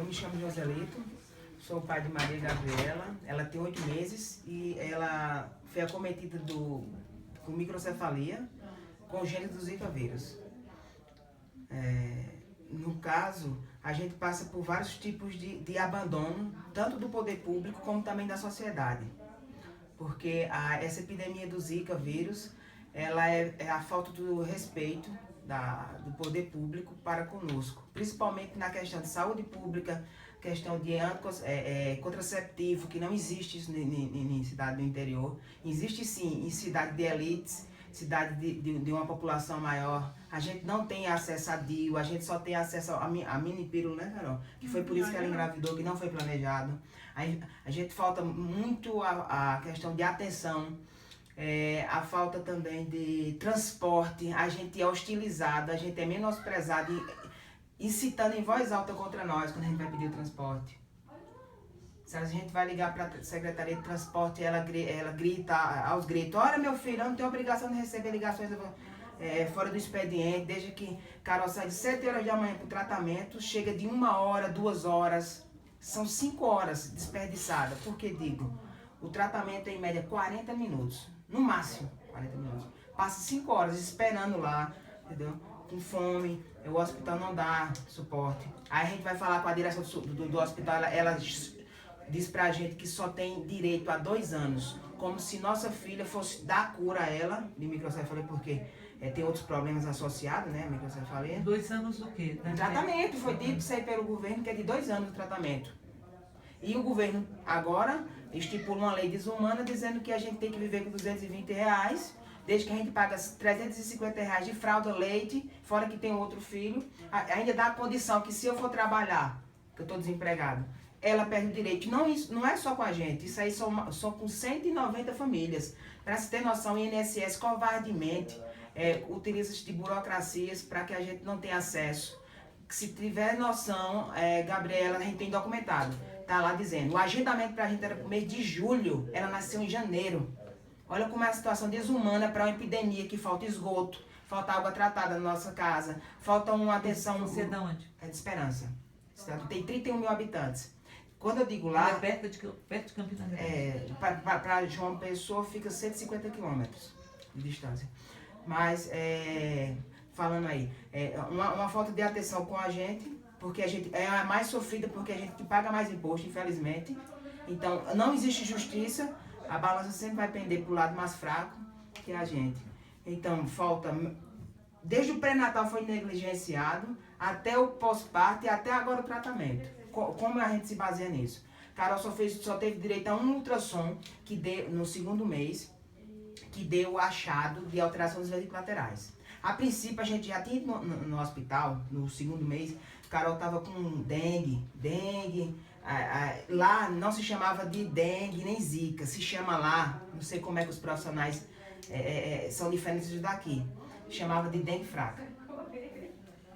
me chamo Joselito, sou o pai de Maria Gabriela, ela tem 8 meses e ela foi acometida com microcefalia congênita do Zika vírus. No caso, a gente passa por vários tipos de abandono, tanto do poder público como também da sociedade. Porque essa epidemia do Zika vírus, ela é a falta do respeito do poder público para conosco, principalmente na questão de saúde pública, questão de contraceptivo, que não existe isso em cidade do interior. Existe sim em cidade de elites, cidade de uma população maior. A gente não tem acesso a DIU, a gente só tem acesso a mini pílula, né, Carol? Que foi por isso que ela engravidou, que não foi planejado. A gente falta muito a questão de atenção, a falta também de transporte, a gente é hostilizado, a gente é menosprezado, incitando em voz alta contra nós quando a gente vai pedir o transporte. Se a gente vai ligar para a Secretaria de Transporte, ela grita aos gritos: olha, meu filho, eu não tenho obrigação de receber ligações fora do expediente, desde que Carol sai de 7 horas da manhã para o tratamento, chega de 1 hora, 2 horas, são 5 horas desperdiçadas. Por que digo? O tratamento é em média 40 minutos, no máximo 40 minutos. Passa 5 horas esperando lá, entendeu? Com fome, o hospital não dá suporte. Aí a gente vai falar com a direção do hospital, ela diz pra gente que só tem direito a 2 anos, como se nossa filha fosse dar cura a ela de microcefalia, porque tem outros problemas associados, né, microcefalia. 2 anos do quê? O tratamento foi dito isso aí pelo governo, que é de 2 anos o tratamento. E o governo agora estipula uma lei desumana dizendo que a gente tem que viver com R$220, desde que a gente paga R$350 de fralda, leite, fora que tem outro filho. Ainda dá a condição que se eu for trabalhar, que eu estou desempregado, ela perde o direito. Não, isso não é só com a gente, isso aí são com 190 famílias. Para se ter noção, o INSS covardemente utiliza de burocracias para que a gente não tenha acesso. Se tiver noção, Gabriela, a gente tem documentado, tá lá dizendo, o agendamento para a gente era pro mês de julho, ela nasceu em janeiro. Olha como é a situação desumana para uma epidemia, que falta esgoto, falta água tratada na nossa casa, falta uma atenção... Você é de onde? É de Esperança. Tem 31 mil habitantes. Quando eu digo lá... É perto de Campina Grande. Para João Pessoa fica 150 quilômetros de distância. Mas, falando aí, uma falta de atenção com a gente, porque a gente é a mais sofrida, porque a gente que paga mais imposto, infelizmente. Então, não existe justiça, a balança sempre vai pender para o lado mais fraco, que é a gente. Então, falta... Desde o pré-natal foi negligenciado, até o pós-parto e até agora o tratamento. Como a gente se baseia nisso? Carol só teve direito a um ultrassom que deu, no 2º mês, que deu o achado de alterações laterais. A princípio, a gente já tinha no hospital, no 2º mês, Carol estava com dengue. Lá não se chamava de dengue nem zika, se chama lá, não sei como é que os profissionais são diferentes dos daqui, chamava de dengue fraca.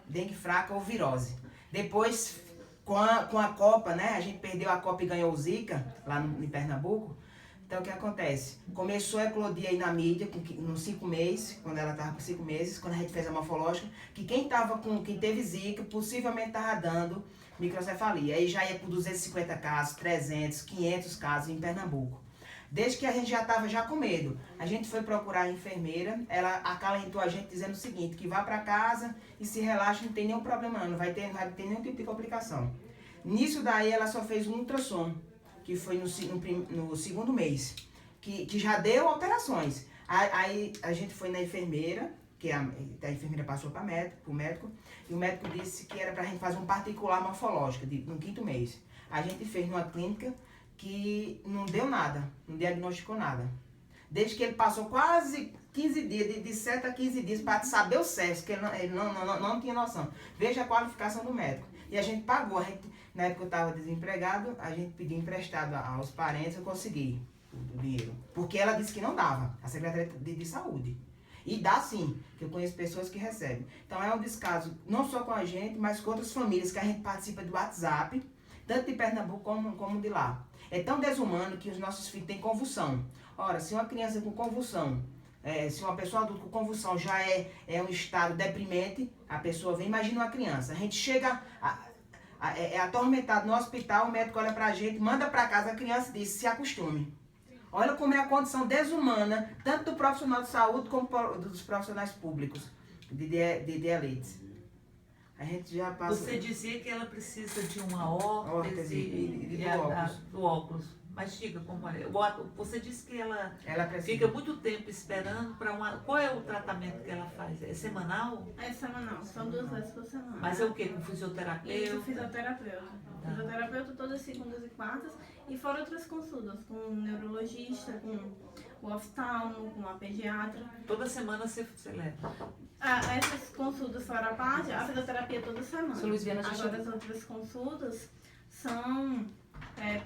Dengue fraca ou virose. Depois, com a Copa, né, a gente perdeu a Copa e ganhou o Zika, lá em Pernambuco. Então, o que acontece? Começou a eclodir aí na mídia, nos 5 meses, quando ela estava com 5 meses, quando a gente fez a morfológica, que quem teve Zika, possivelmente estava dando microcefalia. Aí já ia por 250 casos, 300, 500 casos em Pernambuco. Desde que a gente já estava com medo, a gente foi procurar a enfermeira, ela acalentou a gente dizendo o seguinte, que vá para casa e se relaxa, não tem nenhum problema não vai ter nenhum tipo de complicação. Nisso daí ela só fez um ultrassom, que foi no 2º mês, que já deu alterações. Aí a gente foi na enfermeira, que a enfermeira passou para o médico, e o médico disse que era para a gente fazer um particular morfológico, no 5º mês. A gente fez numa clínica que não deu nada, não diagnosticou nada. Desde que ele passou quase 15 dias, de 7 a 15 dias, para saber o sexo, que ele não tinha noção. Veja a qualificação do médico. E a gente pagou, na época eu estava desempregado, a gente pediu emprestado aos parentes, eu consegui o dinheiro. Porque ela disse que não dava, a Secretaria de Saúde. E dá sim, que eu conheço pessoas que recebem. Então é um descaso, não só com a gente, mas com outras famílias que a gente participa do WhatsApp, tanto de Pernambuco como de lá. É tão desumano que os nossos filhos têm convulsão. Ora, se uma criança com convulsão, se uma pessoa adulta com convulsão já é um estado deprimente, a pessoa vem, imagina uma criança. A gente chega é atormentado no hospital, o médico olha pra gente, manda pra casa, a criança diz, se acostume. Olha como é a condição desumana, tanto do profissional de saúde como dos profissionais públicos, de elites. A gente já passa... Você dizia que ela precisa de uma órtese e do óculos. Do óculos. Mas diga como é. Você disse que ela precisa. fica muito tempo esperando para uma... Qual é o tratamento que ela faz? É semanal? É semanal, são 2 vezes por semana. Mas é o quê? Com fisioterapeuta? Isso, fisioterapeuta. Fisioterapeuta todas as segundas e quartas. E fora outras consultas, com o neurologista, com o oftalmo, com a pediatra. Toda semana você leva? Essas consultas fora a parte, a fisioterapia toda semana. Agora as outras consultas são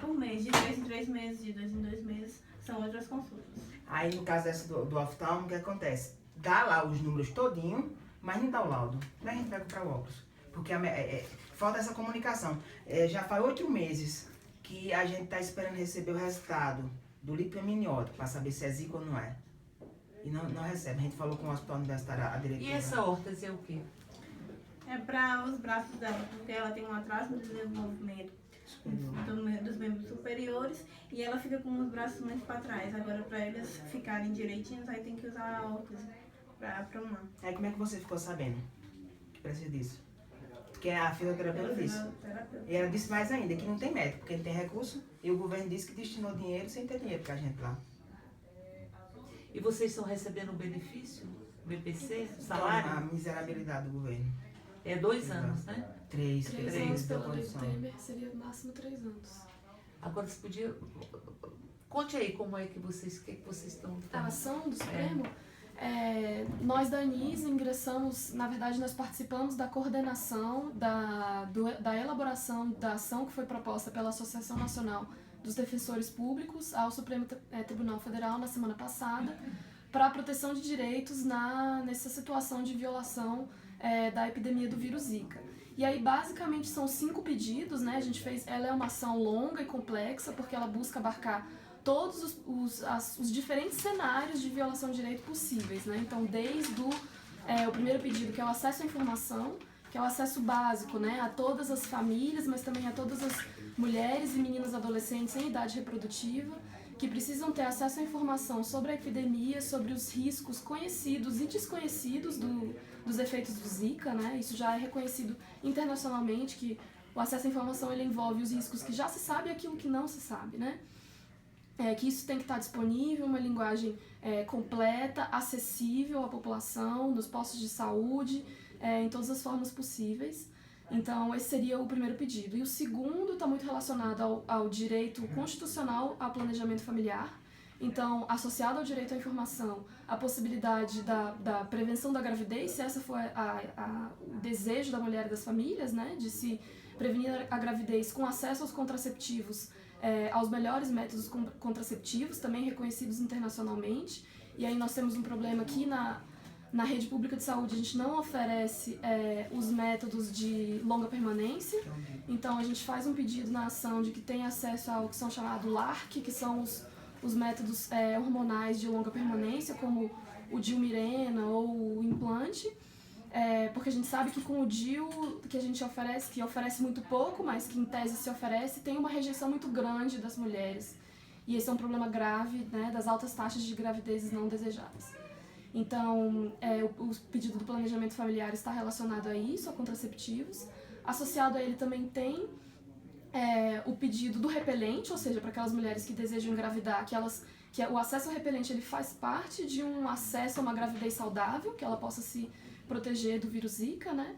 por mês, de 3 em 3 meses, de 2 em 2 meses, são outras consultas. Aí no caso dessa do oftalmo, o que acontece? Dá lá os números todinho, mas não dá o laudo. Como é que a gente vai comprar o óculos? Porque falta essa comunicação. Já faz 8 meses que a gente está esperando receber o resultado do líquido amniótico para saber se é zika ou não é. E não recebe. A gente falou com o hospital universitário, a diretora. E essa órtese é o quê? É para os braços dela, porque ela tem um atraso no desenvolvimento dos membros superiores e ela fica com os braços muito para trás. Agora, para eles ficarem direitinhos, aí tem que usar a órtese para aprumar. Aí como é que você ficou sabendo que precisa disso? Porque a fisioterapeuta disse. E ela disse mais ainda, que não tem médico, porque não tem recurso. E o governo disse que destinou dinheiro sem ter dinheiro pra gente lá. E vocês estão recebendo o benefício? BPC? Salário? A miserabilidade do governo. É 2 anos, né? 3 anos da pela lei condição. Temer seria no máximo 3 anos. Agora você podia... Conte aí como é que vocês estão... A ação do Supremo, nós da ANIS ingressamos, na verdade nós participamos da coordenação da elaboração da ação que foi proposta pela Associação Nacional dos Defensores Públicos ao Supremo Tribunal Federal na semana passada para a proteção de direitos nessa situação de violação da epidemia do vírus Zika. E aí, basicamente, são 5 pedidos, né? Ela é uma ação longa e complexa, porque ela busca abarcar todos os diferentes cenários de violação de direito possíveis, né? Então, desde o primeiro pedido, que é o acesso à informação, que é o acesso básico, né? A todas as famílias, mas também a todas as mulheres e meninas adolescentes em idade reprodutiva, que precisam ter acesso à informação sobre a epidemia, sobre os riscos conhecidos e desconhecidos dos efeitos do Zika, né? Isso já é reconhecido internacionalmente, que o acesso à informação ele envolve os riscos que já se sabe e aquilo que não se sabe, né? Que isso tem que estar disponível, uma linguagem completa, acessível à população, nos postos de saúde, em todas as formas possíveis. Então, esse seria o primeiro pedido. E o segundo está muito relacionado ao direito constitucional ao planejamento familiar. Então, associado ao direito à informação, a possibilidade da prevenção da gravidez, se essa for o desejo da mulher e das famílias, né, de se prevenir a gravidez com acesso aos contraceptivos, aos melhores métodos contraceptivos, também reconhecidos internacionalmente. E aí nós temos um problema aqui na rede pública de saúde, a gente não oferece os métodos de longa permanência, então a gente faz um pedido na ação de que tenha acesso ao que são chamados LARC, que são os métodos hormonais de longa permanência, como o Dilmirena ou o implante, porque a gente sabe que com o DIU, que a gente oferece, que oferece muito pouco, mas que em tese se oferece, tem uma rejeição muito grande das mulheres. E esse é um problema grave, né, das altas taxas de gravidezes não desejadas. Então, o pedido do planejamento familiar está relacionado a isso, a contraceptivos. Associado a ele também tem o pedido do repelente, ou seja, para aquelas mulheres que desejam engravidar, que o acesso ao repelente ele faz parte de um acesso a uma gravidez saudável, que ela possa se proteger do vírus Zika, né?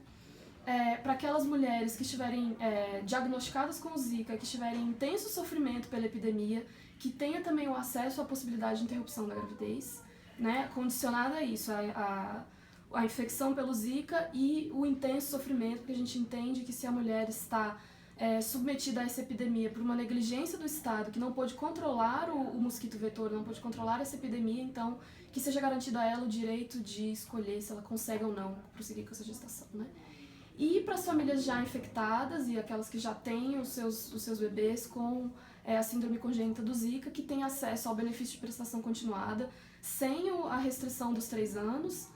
Para aquelas mulheres que estiverem diagnosticadas com Zika, que estiverem em intenso sofrimento pela epidemia, que tenha também o acesso à possibilidade de interrupção da gravidez, né, condicionada a isso, a infecção pelo Zika e o intenso sofrimento, porque a gente entende que se a mulher está submetida a essa epidemia por uma negligência do Estado, que não pôde controlar o mosquito vetor, não pôde controlar essa epidemia, então que seja garantido a ela o direito de escolher se ela consegue ou não prosseguir com essa gestação, né? E para as famílias já infectadas e aquelas que já têm os seus bebês com a síndrome congênita do Zika, que têm acesso ao benefício de prestação continuada, sem a restrição dos 3 anos,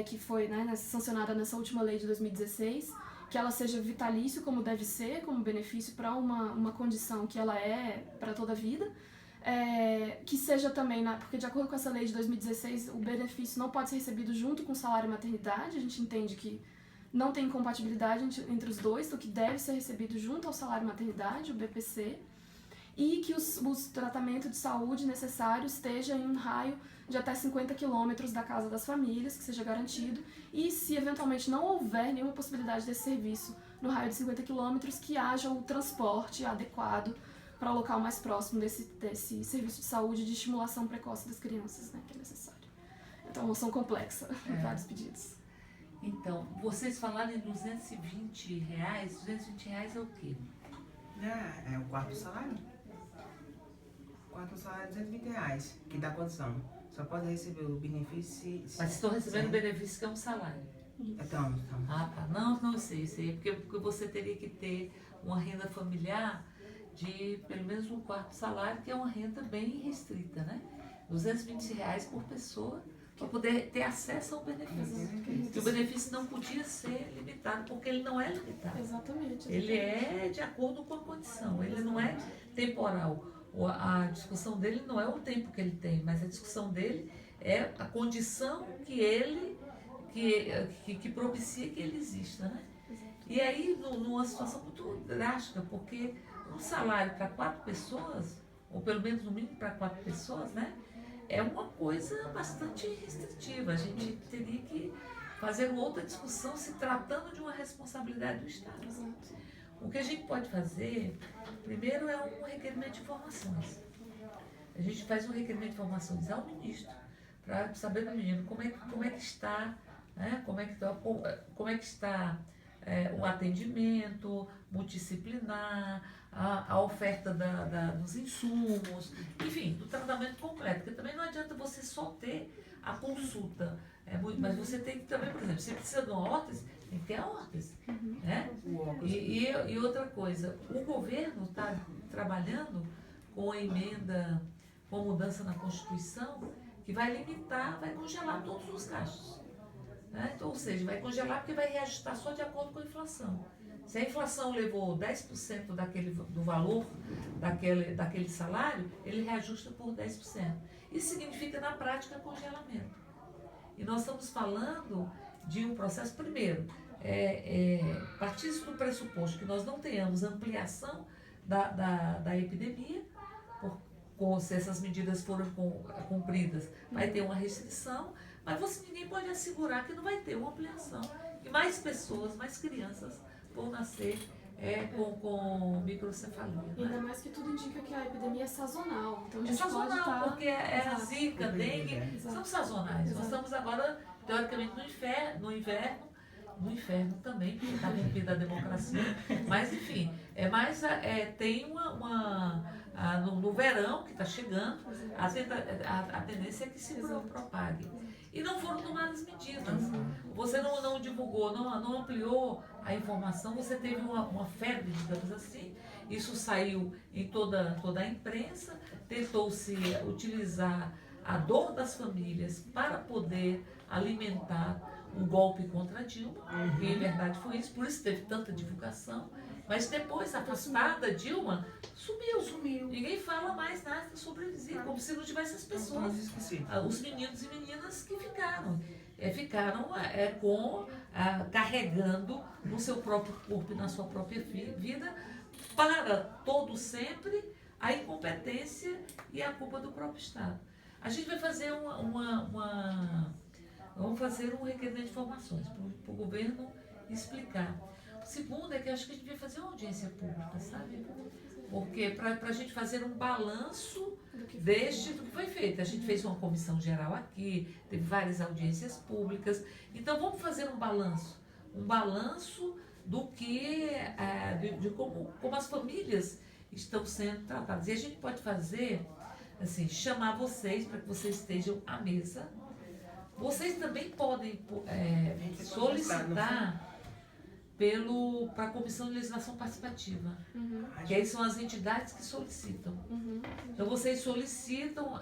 que foi, né, sancionada nessa última lei de 2016, que ela seja vitalício, como deve ser, como benefício para uma condição que ela é para toda a vida, que seja também, porque de acordo com essa lei de 2016, o benefício não pode ser recebido junto com salário e maternidade, a gente entende que não tem incompatibilidade entre os dois, então que deve ser recebido junto ao salário e maternidade, o BPC, e que os tratamentos de saúde necessários estejam em um raio de até 50 quilômetros da casa das famílias, que seja garantido, e se eventualmente não houver nenhuma possibilidade desse serviço no raio de 50 quilômetros, que haja o transporte adequado para o local mais próximo desse serviço de saúde de estimulação precoce das crianças, né, que é necessário. Então, uma moção complexa, vários pedidos. Então, vocês falaram em R$220, R$220 é o quê? É o quarto salário. O quarto salário é R$220, que dá condição. Só pode receber o benefício se... Mas estão recebendo benefício que é um salário. Então. Ah, tá. Não sei, porque você teria que ter uma renda familiar de pelo menos um quarto salário, que é uma renda bem restrita, né? R$220 por pessoa, para poder ter acesso ao benefício. Que o benefício não podia ser limitado, porque ele não é limitado. Exatamente. Ele é de acordo com a condição, ele não é temporal. A discussão dele não é o tempo que ele tem, mas a discussão dele é a condição que propicia que ele exista, né? E aí, numa situação muito drástica, porque um salário para 4 pessoas, ou pelo menos no mínimo para 4 pessoas, né? É uma coisa bastante restritiva. A gente teria que fazer outra discussão se tratando de uma responsabilidade do Estado. Exato. O que a gente pode fazer, primeiro, é um requerimento de informações. A gente faz um requerimento de informações ao ministro, para saber do menino como é que está, né? Como é que está o atendimento multidisciplinar, a oferta dos insumos, enfim, do tratamento completo, porque também não adianta você só ter a consulta, mas você tem que também, por exemplo, você precisa de uma órtese, tem que ter a órtese, né? E outra coisa, o governo está trabalhando com a emenda, com a mudança na Constituição, que vai limitar, vai congelar todos os gastos. Né? Então, ou seja, vai congelar porque vai reajustar só de acordo com a inflação. Se a inflação levou 10% do valor daquele salário, ele reajusta por 10%. Isso significa, na prática, congelamento. E nós estamos falando de um processo, primeiro, partir do pressuposto que nós não tenhamos ampliação da epidemia, se essas medidas forem cumpridas, vai ter uma restrição, mas ninguém pode assegurar que não vai ter uma ampliação. E mais pessoas, mais crianças vão nascer com microcefalia. Ainda mais que tudo indica que a epidemia é sazonal. Então a gente sazonal, pode estar... porque a zika, dengue, são sazonais. Exato. Nós estamos agora, teoricamente, no inferno também, porque está rompida a democracia. Mas, enfim, tem no verão, que está chegando, a tendência é que se propague. E não foram tomadas medidas. Você não divulgou, não ampliou a informação, você teve uma febre, digamos assim. Isso saiu em toda a imprensa, tentou-se utilizar a dor das famílias para poder alimentar um golpe contra a Dilma, que em verdade foi isso, por isso teve tanta divulgação. Mas depois, afastada, Dilma sumiu. Ninguém fala mais nada sobre eles, como se não tivesse as pessoas, os meninos e meninas que ficaram carregando no seu próprio corpo e na sua própria vida, para todo sempre, a incompetência e a culpa do próprio Estado. A gente vai fazer vamos fazer um requerimento de informações para o governo explicar. O segundo é que eu acho que a gente vai fazer uma audiência pública, sabe? Porque para a gente fazer um balanço do que foi feito. A gente fez uma comissão geral aqui, teve várias audiências públicas. Então vamos fazer um balanço do que, de como as famílias estão sendo tratadas. E a gente pode fazer, assim, chamar vocês para que vocês estejam à mesa. Vocês também podem solicitar para a Comissão de Legislação Participativa, que aí são as entidades que solicitam. Então vocês solicitam